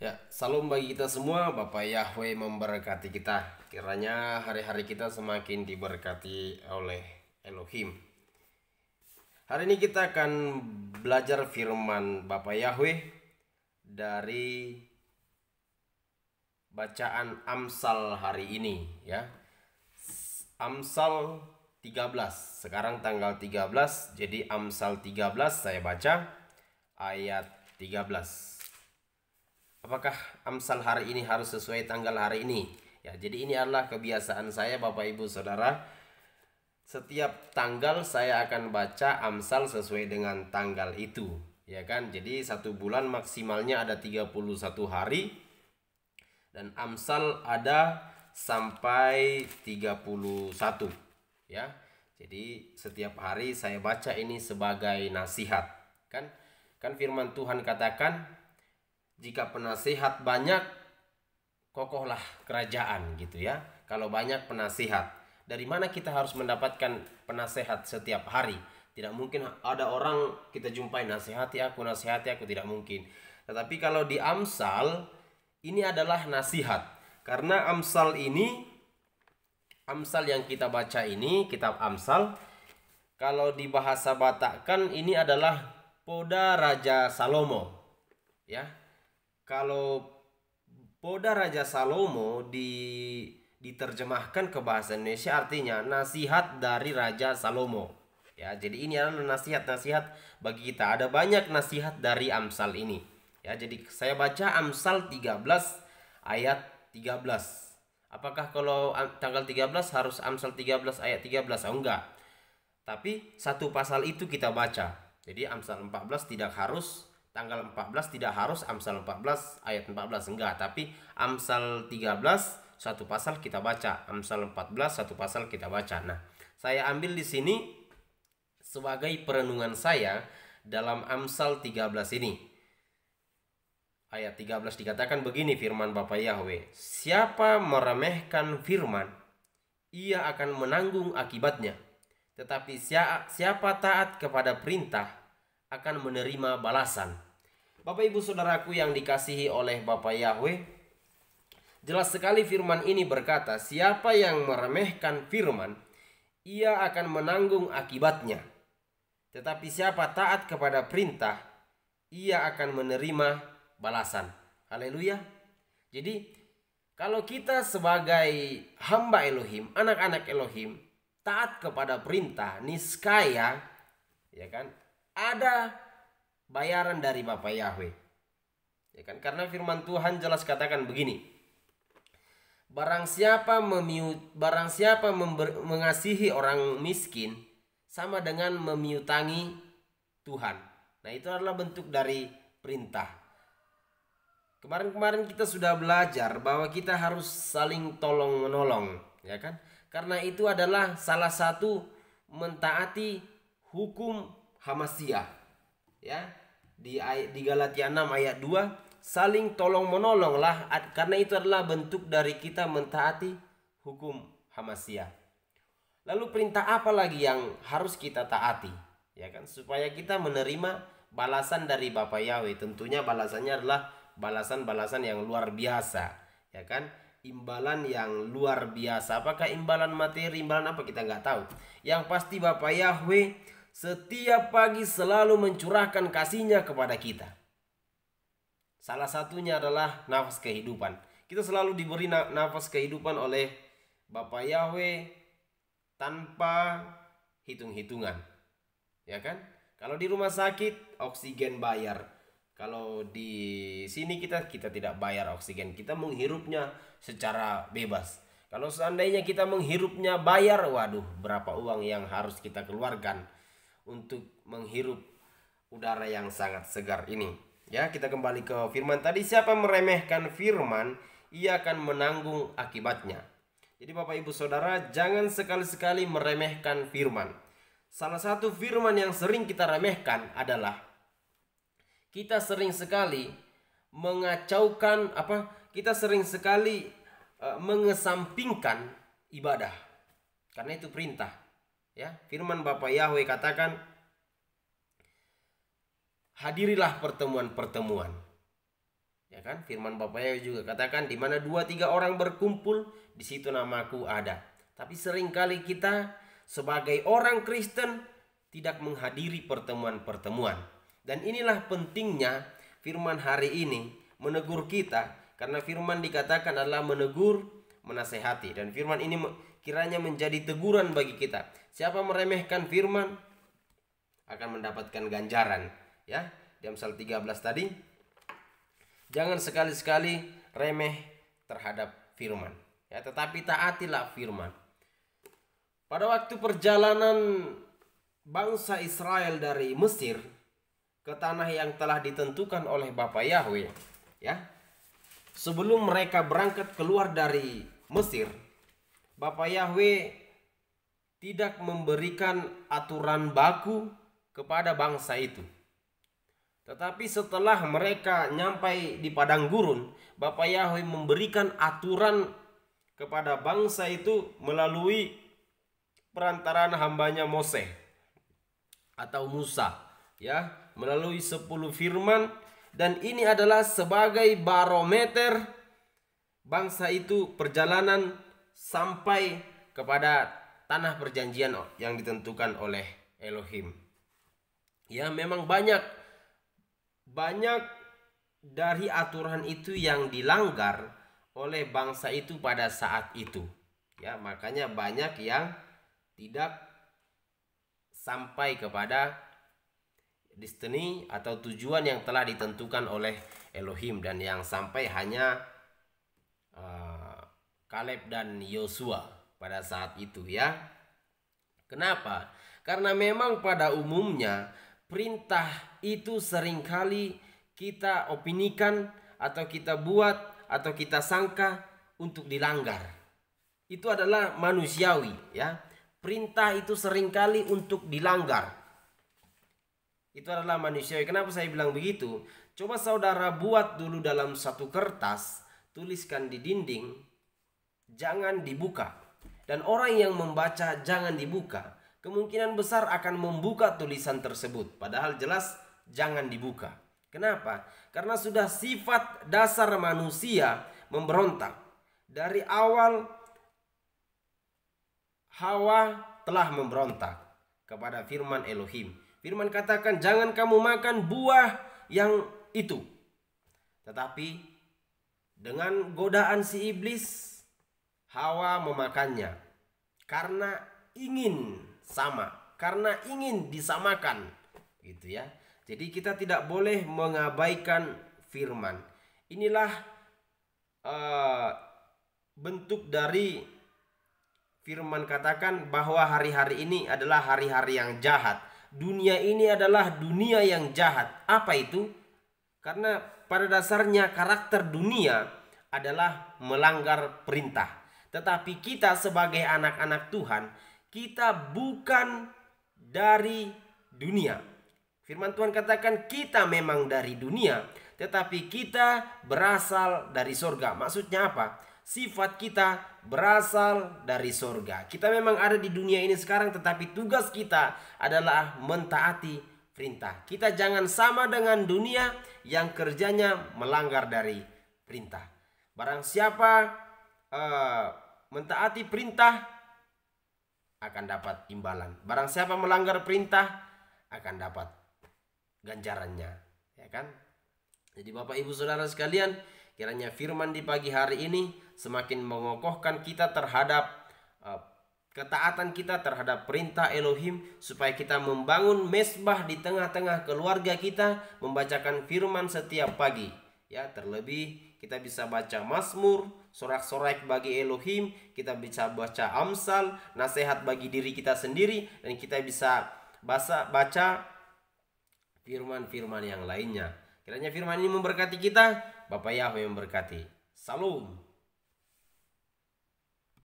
Ya, salam bagi kita semua. Bapak Yahweh memberkati kita. Kiranya hari-hari kita semakin diberkati oleh Elohim. Hari ini kita akan belajar firman Bapak Yahweh dari bacaan Amsal hari ini, ya. Amsal 13. Sekarang tanggal 13, jadi Amsal 13 saya baca ayat 13. Apakah Amsal hari ini harus sesuai tanggal hari ini? Ya, jadi ini adalah kebiasaan saya Bapak Ibu Saudara. Setiap tanggal saya akan baca Amsal sesuai dengan tanggal itu, ya kan? Jadi satu bulan maksimalnya ada 31 hari dan Amsal ada sampai 31, ya. Jadi setiap hari saya baca ini sebagai nasihat, kan? Kan firman Tuhan katakan, jika penasihat banyak, kokohlah kerajaan, gitu ya. Kalau banyak penasihat, dari mana kita harus mendapatkan penasehat setiap hari? Tidak mungkin ada orang kita jumpai nasihati aku, tidak mungkin. Tetapi kalau di Amsal, ini adalah nasihat. Karena Amsal ini, Amsal yang kita baca ini, kitab Amsal, kalau di bahasa Batak kan ini adalah Poda Raja Salomo, ya. Kalau Poda Raja Salomo diterjemahkan ke bahasa Indonesia artinya nasihat dari Raja Salomo. Ya, jadi ini adalah nasihat-nasihat bagi kita. Ada banyak nasihat dari Amsal ini. Ya, jadi saya baca Amsal 13 ayat 13. Apakah kalau tanggal 13 harus Amsal 13 ayat 13? Oh, enggak. Tapi satu pasal itu kita baca. Jadi Amsal 14 tidak harus tanggal 14, tidak harus Amsal 14 ayat 14, enggak, tapi Amsal 13 satu pasal kita baca, Amsal 14 satu pasal kita baca. Nah, saya ambil di sini sebagai perenungan saya dalam Amsal 13 ini. Ayat 13 dikatakan begini firman Bapak Yahweh, siapa meremehkan firman, ia akan menanggung akibatnya. Tetapi siapa taat kepada perintah akan menerima balasan. Bapak Ibu Saudaraku yang dikasihi oleh Bapak Yahweh, jelas sekali firman ini berkata, siapa yang meremehkan firman, ia akan menanggung akibatnya. Tetapi siapa taat kepada perintah, ia akan menerima balasan. Haleluya. Jadi kalau kita sebagai hamba Elohim, anak-anak Elohim, taat kepada perintah, niscaya, ya kan, ada bayaran dari Bapak Yahweh, ya kan? Karena firman Tuhan jelas katakan begini, barang siapa mengasihi orang miskin sama dengan memiutangi Tuhan. Nah, itu adalah bentuk dari perintah. Kemarin kita sudah belajar bahwa kita harus saling tolong menolong, ya kan? Karena itu adalah salah satu mentaati hukum Hamasiyah, ya. Di Galatia 6 ayat 2, saling tolong menolonglah, karena itu adalah bentuk dari kita mentaati hukum Hamasiyah. Lalu perintah apa lagi yang harus kita taati, ya kan, supaya kita menerima balasan dari Bapak Yahweh? Tentunya balasannya adalah balasan-balasan yang luar biasa, ya kan, imbalan yang luar biasa. Apakah imbalan materi, imbalan apa, kita nggak tahu. Yang pasti Bapak Yahweh setiap pagi selalu mencurahkan kasih-Nya kepada kita. Salah satunya adalah nafas kehidupan. Kita selalu diberi nafas kehidupan oleh Bapak Yahweh tanpa hitung-hitungan, ya kan? Kalau di rumah sakit oksigen bayar. Kalau di sini kita tidak bayar oksigen, kita menghirupnya secara bebas. Kalau seandainya kita menghirupnya bayar, waduh, berapa uang yang harus kita keluarkan untuk menghirup udara yang sangat segar ini. Ya, kita kembali ke firman tadi, siapa meremehkan firman, ia akan menanggung akibatnya. Jadi Bapak Ibu Saudara, jangan sekali-sekali meremehkan firman. Salah satu firman yang sering kita remehkan adalah kita sering sekali mengacaukan kita sering sekali mengesampingkan ibadah. Karena itu perintah. Ya, firman Bapak Yahweh katakan, hadirilah pertemuan-pertemuan. Ya kan? Firman Bapak Yahweh juga katakan di mana 2-3 orang berkumpul, di situ namaku ada. Tapi seringkali kita sebagai orang Kristen tidak menghadiri pertemuan-pertemuan. Dan inilah pentingnya firman hari ini menegur kita, karena firman dikatakan adalah menegur, menasehati. Dan firman ini kiranya menjadi teguran bagi kita. Siapa meremehkan firman akan mendapatkan ganjaran. Ya, di Amsal 13 tadi, jangan sekali-sekali remeh terhadap firman. Ya, tetapi taatilah firman. Pada waktu perjalanan bangsa Israel dari Mesir ke tanah yang telah ditentukan oleh Bapa Yahweh, ya. Sebelum mereka berangkat keluar dari Mesir, Bapa Yahweh tidak memberikan aturan baku kepada bangsa itu. Tetapi setelah mereka nyampai di padang gurun, Bapa Yahweh memberikan aturan kepada bangsa itu melalui perantaraan hambanya Mose atau Musa, ya, melalui 10 firman. Dan ini adalah sebagai barometer bangsa itu perjalanan sampai kepada tanah perjanjian yang ditentukan oleh Elohim. Ya, memang banyak dari aturan itu yang dilanggar oleh bangsa itu pada saat itu. Ya, makanya banyak yang tidak sampai kepada destiny atau tujuan yang telah ditentukan oleh Elohim, dan yang sampai hanya Kaleb dan Yosua pada saat itu, ya. Kenapa? Karena memang pada umumnya perintah itu seringkali kita opinikan atau kita buat atau kita sangka untuk dilanggar. Itu adalah manusiawi, ya. Perintah itu seringkali untuk dilanggar. Itu adalah manusiawi. Kenapa saya bilang begitu? Coba saudara buat dulu dalam satu kertas, tuliskan di dinding, jangan dibuka. Dan orang yang membaca jangan dibuka, kemungkinan besar akan membuka tulisan tersebut. Padahal jelas jangan dibuka. Kenapa? Karena sudah sifat dasar manusia memberontak. Dari awal Hawa telah memberontak kepada firman Elohim. Firman katakan jangan kamu makan buah yang itu. Tetapi dengan godaan si iblis, Hawa memakannya karena ingin sama, karena ingin disamakan, gitu ya. Jadi kita tidak boleh mengabaikan firman. Inilah bentuk dari firman katakan bahwa hari-hari ini adalah hari-hari yang jahat. Dunia ini adalah dunia yang jahat. Apa itu? Karena pada dasarnya karakter dunia adalah melanggar perintah. Tetapi kita sebagai anak-anak Tuhan, kita bukan dari dunia. Firman Tuhan katakan kita memang dari dunia, tetapi kita berasal dari surga. Maksudnya apa? Sifat kita berasal dari surga. Kita memang ada di dunia ini sekarang, tetapi tugas kita adalah mentaati perintah. Kita jangan sama dengan dunia yang kerjanya melanggar dari perintah. Barang siapa mentaati perintah akan dapat imbalan. Barang siapa melanggar perintah akan dapat ganjarannya, ya kan? Jadi Bapak Ibu Saudara sekalian, kiranya firman di pagi hari ini semakin mengokohkan kita terhadap ketaatan kita terhadap perintah Elohim, supaya kita membangun mesbah di tengah-tengah keluarga kita, membacakan firman setiap pagi. Ya, terlebih kita bisa baca Mazmur, sorak-sorak bagi Elohim, kita bisa baca Amsal, nasihat bagi diri kita sendiri, dan kita bisa baca firman-firman yang lainnya. Kiranya firman ini memberkati kita. Bapak Yahweh memberkati. Salam.